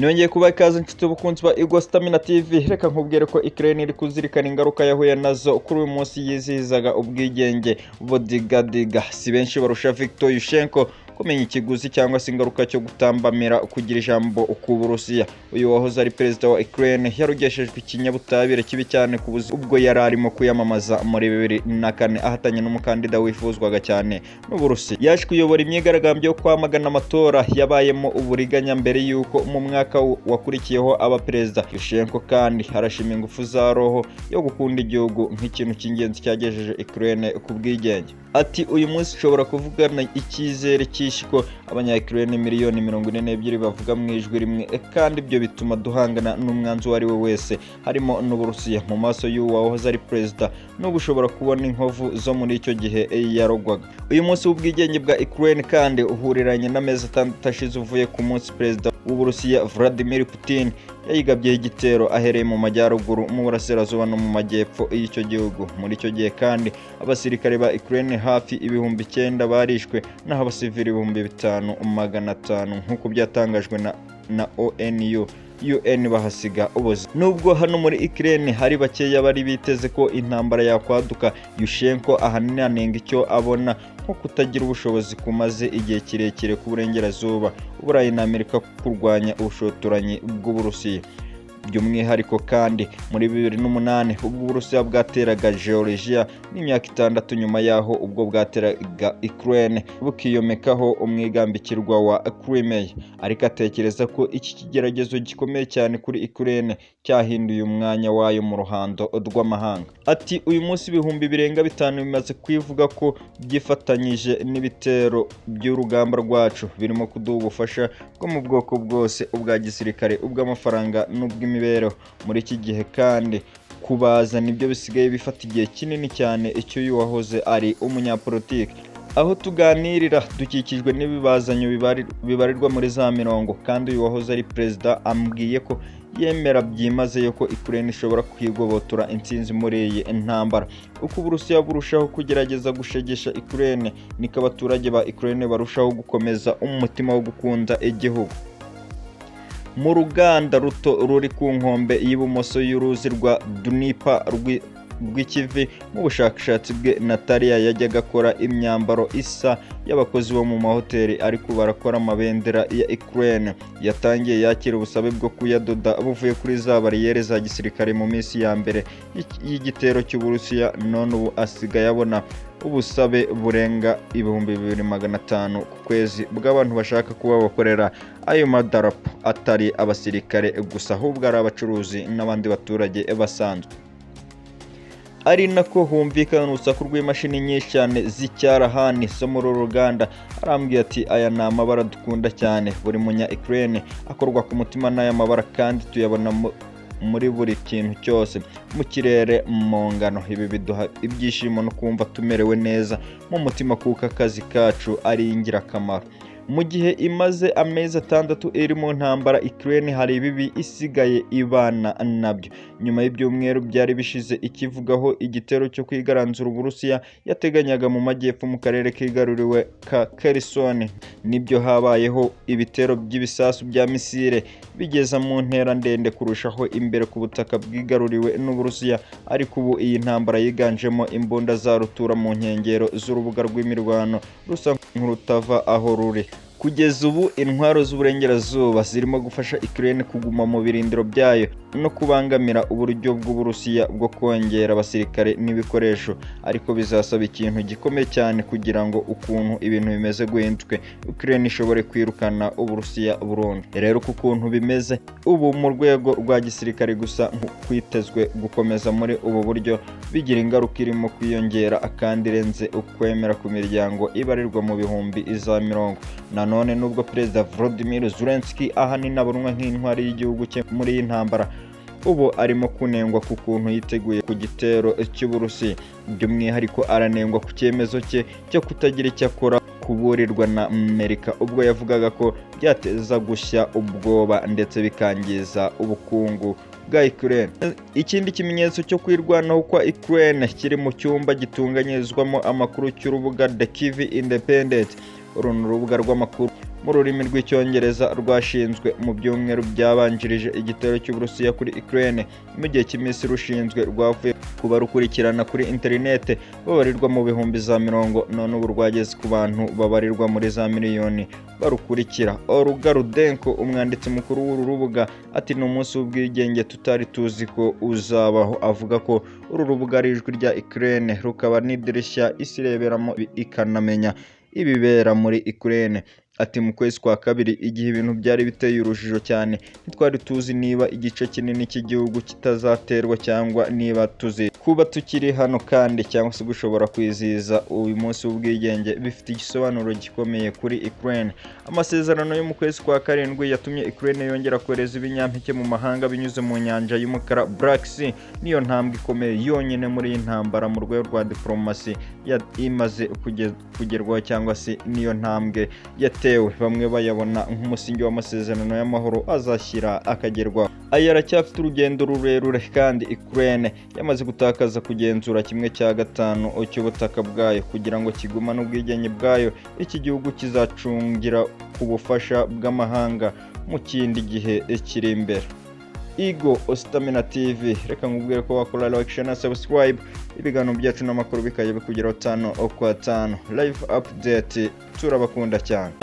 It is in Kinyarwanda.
Nongeye kuba ikaze inshuti y'ubukunzi ba Igwa Stamina TV. Reka nkubwire ko Ukraine iri kuzirikana ingaruka yahuye nazo kuri uyu munsi yizihizaga ubwigenge budigadiga. Si benshi barusha Viktor Yushchenko kumenya ikiguzi cyangwa se ingaruka cyo gutambamira kugira ijambo ku Burusiya. Uyu wahoze ari perezida wa Ukraine yarugeshejwe ikinyabutabire kibi cyane ku buzima ubwo yari arimo kwiyamamaza muri 2004 ahatanye n'umukandida wifuzwaga cyane n'Uburusiya. Yaje kuyobora imyigaragambyo yo kwamagana amatora yabayemo uburiganya mbere y'uko mu mwaka wakurikiyeho aba perezida. Yushchenko kandi harashima ingufu za roho yo gukunda igihugu nk'ikintu cy'ingenzi cyagejeje Ukraine ku bwigenge. Ati uyu munsi ushobora kuvugana icyizere cy'ishiko abanya-Ukraine miliyoni 42 bavuga mu ijwi rimwe, kandi ibyo bituma duhangana n'umwanzi uwo ari we wese harimo n'Uburusiya. Mu maso y'uwo wahoze ari perezida n'ubu ushobora kubona inkovu zo muri icyo gihe yarogwaga. Uyu munsi w'ubwigenge bwa Ukraine kandi uhuriranye n'amezi 6 ashize uvuye ku munsi perezida w'Uburusiya Vladimir Putin yayigabyeho igitero ahereye mu majyaruguru, mu burasirazuba no mu majyepfo y'icyo gihugu. Muri icyo gihe kandi abasirikare ba Ukraine hafi 9,000 barishwe naho abasivili 5,500 nk'uko byatangajwe na ONU bahasiga ubuzima. Nubwo hano muri Ukraine hari bakeya bari biteze ko intambara yakwaduka, Yushchenko ahanini anenga icyo abona nko kutagira ubushobozi kumaze igihe kirekire ku burengerazuba Uburayi na Amerika kurwanya ubushotoranyi bw'Uburusiya. By'umwihariko kandi muri 2008 ubwo Uburusiya bwateraga Georgia, n'imyaka 6 nyuma yaho ubwo bwateraga Ukraine bukiyomekaho umwigambikirwa wa Crimea. Ariko atekereza ko iki kigeragezo gikomeye cyane kuri Ukraine cyahinduye umwanya wayo mu ruhando rw'amahanga. Ati uyu munsi ibihumbi birenga 5 bimaze kwivuga ko byifatanyije n'ibitero by'urugamba rwacu, birimo kuduha ubufasha bwo mu bwoko bwose, ubwa gisirikare, ubw'amafaranga n'ubw'imibereho. Muri iki gihe kandi kubaza nibyo bisigaye bifata igihe kinini cyane. Icyo uyu wahoze ari umunyapolitiki aho tuganirira dukikijwe n'ibibazanyo bibarirwa muri za 40, kandi uyu wahoze ari perezida ambwiye ko yemera byimazeyo ko Ukraine ishobora kwigobotora intsinzi muri iyi ntambara. Uko Uburusiya burushaho kugerageza gushegesha Ukraine, niko abaturage ba Ukraine barushaho gukomeza umutima wo gukunda igihugu. Mu ruganda ruto ruri ku nkombe y'ibumoso y'uruzi rwa Dunipa rw'ikivi, mu bushakashatsi bwe Natalia yajyaga akora imyambaro isa y'abakozi bo mu mahoteli, ariko barakora amabendera ya Ukraine. Yatangiye yakira ubusabe bwo kuyadoda buvuye kuri za bariyeri za gisirikare mu minsi ya mbere y'igitero cy'Uburusiya, none ubu asigaye abona ubusabe burenga 2,500 ku kwezi bw'abantu bashaka kuba bakorera ayo madarapo, atari abasirikare gusa ahubwo ari abacuruzi n'abandi baturage basanzwe. Ari nako humvikana urusaku rw'imashini nyinshi cyane z'icyarahani zo muri uru ruganda. Arambwiye ati aya ni amabara dukunda cyane, buri munya Ukraine akorwa ku mutima n'aya mabara, kandi tuyabona muri buri kintu cyose, mu kirere, mu ngano. Ibi biduha ibyishimo no kumva tumerewe neza mu mutima kuko akazi kacu ari ingirakamaro. Mu gihe imaze amezi 6 iri mu ntambara, Ukraine hari ibibi isigaye ibana nabyo. Nyuma y'ibyumweru byari bishize ikivugaho igitero cyo kwigaranzura Uburusiya yateganyaga mu majyepfo mu karere kigaruriwe ka Kherson, nibyo habayeho ibitero by'ibisasu bya misile bigeza mu ntera ndende kurushaho imbere ku butaka bwigaruriwe n'Uburusiya. Ariko ubu iyi ntambara yiganjemo imbunda za rutura mu nkengero z'urubuga rw'imirwano rusa nk'urutava aho ruri. Kugeza ubu intwaro z'uburengerazuba zirimo gufasha Ukraine kuguma mu birindiro byayo no kubangamira uburyo bw'Uburusiya bwo kongera abasirikare n'ibikoresho, ariko bizasaba ikintu gikomeye cyane kugira ngo ukuntu ibintu bimeze guhinduke Ukraine ishobore kwirukana Uburusiya burundu. Rero ku kuntu bimeze ubu mu rwego rwa gisirikare gusa, kwitezwe gukomeza muri ubu buryo bigira ingaruka irimo kwiyongera kandi irenze ukwemera ku miryango ibarirwa mu bihumbi iza 40. Nanone nubwo perezida Volodymyr Zelensky ahanini abonwa nk'intwari y'igihugu cye muri iyi ntambara, ubu arimo kunengwa ku kuntu yiteguye ku gitero cy'Uburusiya. By'umwihariko aranengwa ku cyemezo cye cyo kutagira icyo akora kuburirwa na Amerika, ubwo yavugaga ko byateza gushya ubwoba ndetse bikangiza ubukungu bwa Ukraine. Ikindi kimenyetso cyo kwirwanaho kwa Ukraine kiri mu cyumba gitunganyirizwamo amakuru cy'urubuga The Kyiv Independent. Uru ni urubuga rw'amakuru mu rurimi rw'icyongereza rwashinzwe mu byumweru byabanjirije igitero cy'Uburusiya kuri Ukraine. Mu gihe cy'iminsi rushinzwe rwavuye kuba rukurikirana kuri interinete babarirwa mu bihumbi za mirongo, none ubu rwageze ku bantu babarirwa muri za miliyoni barukurikira. Olga Rudenko, umwanditsi mukuru w'uru rubuga, ati ni umunsi w'ubwigenge tutari tuzi ko uzabaho. Avuga ko uru rubuga ari ijwi rya Ukraine, rukaba n'idirishya isi ireberamo ikanamenya ibibera muri Ukraine. Ati mu kwezi kwa kabiri, igihe ibintu byari biteye urujijo cyane, ntitwari tuzi niba igice kinini cy'igihugu kitazaterwa cyangwa niba kuba tukiri hano kandi cyangwa se gushobora kwizihiza uyu munsi w'ubwigenge bifite igisobanuro gikomeye kuri Ukraine. Amasezerano yo mu kwezi kwa karindwi yatumye Ukraine yongera kohereza ibinyampeke mu mahanga binyuze mu nyanja y'umukara Black Sea. Niyo ntambwe ikomeye yonyine muri iyi ntambara mu rwego rwa diplomasi imaze kugerwaho, cyangwa se niyo ntambwe yatewe bamwe bayabona nk'umusingi w'amasezerano y'amahoro azashyira akagerwaho. Aya aracyafite urugendo rurerure kandi Ukraine yamaze gutakaza kugenzura 1/5 cy'ubutaka bwayo. Kugira ngo kigumane ubwigenge bwayo, iki gihugu kizacungira ku bufasha bw'amahanga mu kindi gihe kiri imbere. Igo Ostamina TV, reka nkubwire ko wakora like, share na subscribe, ibiganiro byacu n'amakuru bikajya bikugeraho 5 kwa 5 live update. Turabakunda cyane.